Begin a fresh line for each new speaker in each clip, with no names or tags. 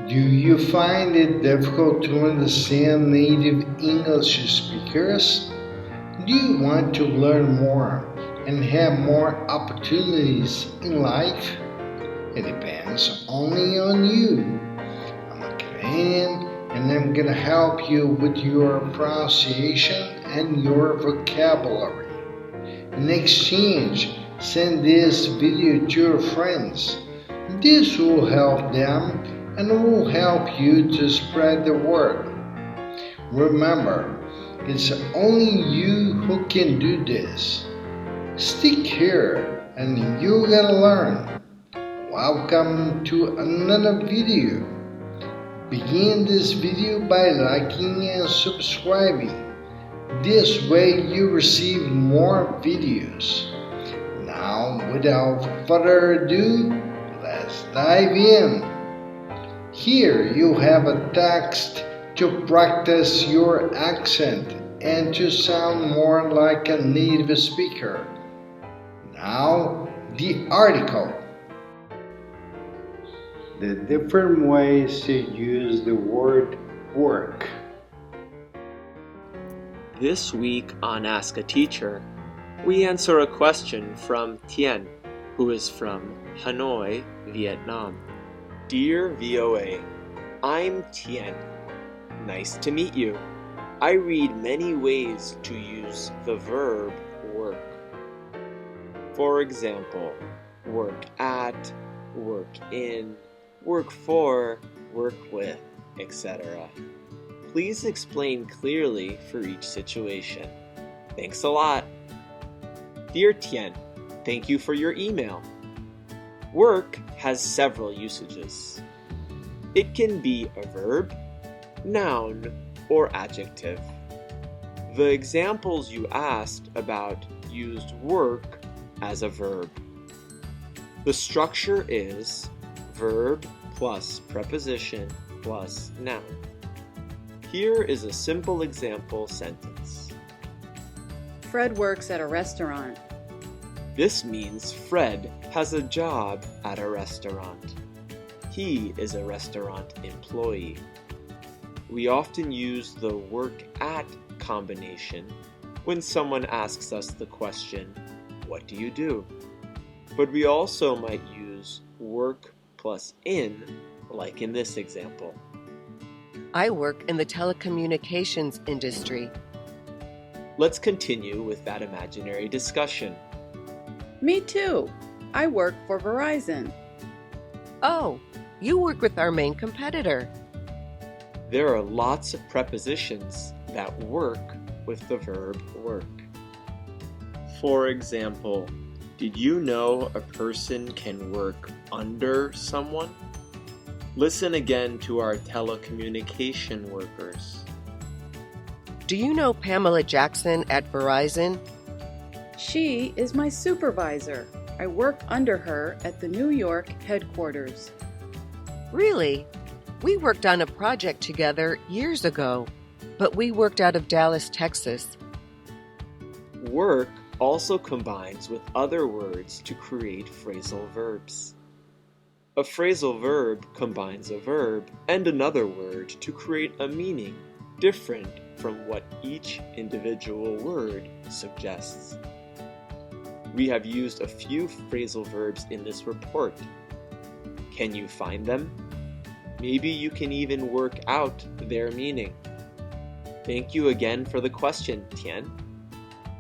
Do you find it difficult to understand native English speakers? Do you want to learn more and have more opportunities in life? It depends only on you. I'm a Canadian and I'm gonna help you with your pronunciation and your vocabulary. In exchange, send this video to your friends. This will help them and will help you to spread the word. Remember, it's only you who can do this. Stick here and you're gonna learn. Welcome to another video. Begin this video by liking and subscribing. This way you receive more videos. Now, without further ado, let's dive in. Here you have a text to practice your accent and to sound more like a native speaker. Now, the article. The different ways to use the word work.
This week on Ask a Teacher, we answer a question from Tien, who is from Hanoi, Vietnam. Dear VOA, I'm Tien. Nice to meet you. I read many ways to use the verb work. For example, work at, work in, work for, work with, etc. Please explain clearly for each situation. Thanks a lot. Dear Tien, thank you for your email. Work has several usages. It can be a verb, noun, or adjective. The examples you asked about used work as a verb. The structure is verb plus preposition plus noun. Here is a simple example sentence.
Fred works at a restaurant.
This means Fred has a job at a restaurant. He is a restaurant employee. We often use the work at combination when someone asks us the question, what do you do? But we also might use work plus in, like in this example.
I work in the telecommunications industry.
Let's continue with that imaginary discussion.
Me too. I work for Verizon.
Oh, you work with our main competitor.
There are lots of prepositions that work with the verb work. For example, did you know a person can work under someone? Listen again to our telecommunication workers.
Do you know Pamela Jackson at Verizon?
She is my supervisor. I work under her at the New York headquarters.
Really? We worked on a project together years ago, but we worked out of Dallas, Texas.
Work also combines with other words to create phrasal verbs. A phrasal verb combines a verb and another word to create a meaning different from what each individual word suggests. We have used a few phrasal verbs in this report. Can you find them? Maybe you can even work out their meaning. Thank you again for the question, Tien.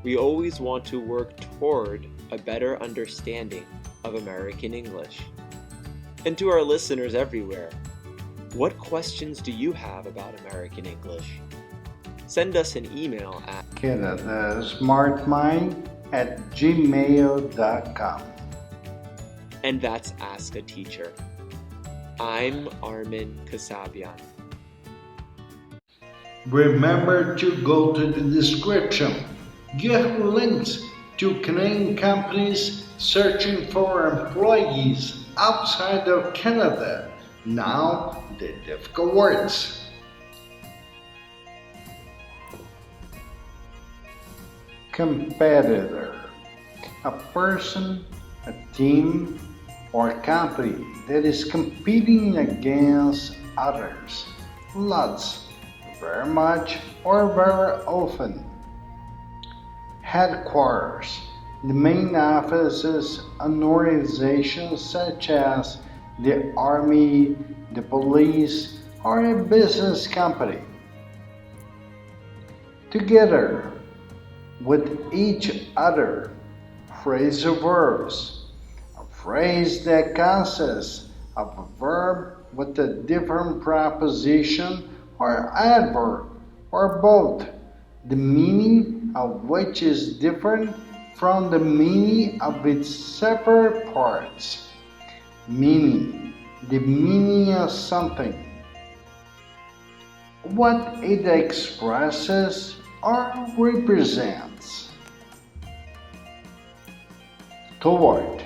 We always want to work toward a better understanding of American English. And to our listeners everywhere, what questions do you have about American English? Send us an email at
canadasmartmind@gmail.com.
And that's Ask a Teacher. I'm Armin Kasabian.
Remember to go to the description. You have links to Canadian companies searching for employees outside of Canada. Now, the difficult words. Competitor. A person, a team, or company that is competing against others. Lots, very much, or very often. Headquarters. The main office is an organization such as the army, the police, or a business company. Together, with each other. Phrasal verbs. A phrase that consists of a verb with a different preposition or adverb, or both, the meaning of which is different from the meaning of its separate parts. Meaning, the meaning of something, what it expresses or represents. Toward,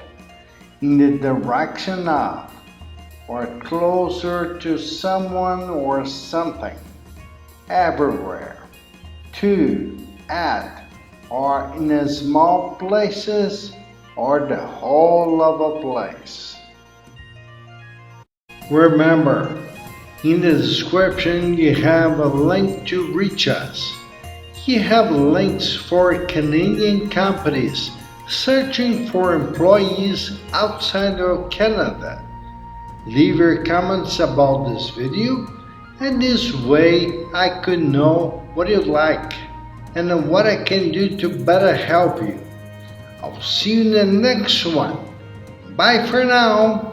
in the direction of, or closer to someone or something. Everywhere. To, at, or in a small places, or the whole of a place. Remember, in the description you have a link to reach us. You have links for Canadian companies searching for employees outside of Canada. Leave your comments about this video, and this way I could know what you like and what I can do to better help you. I'll see you in the next one. Bye for now.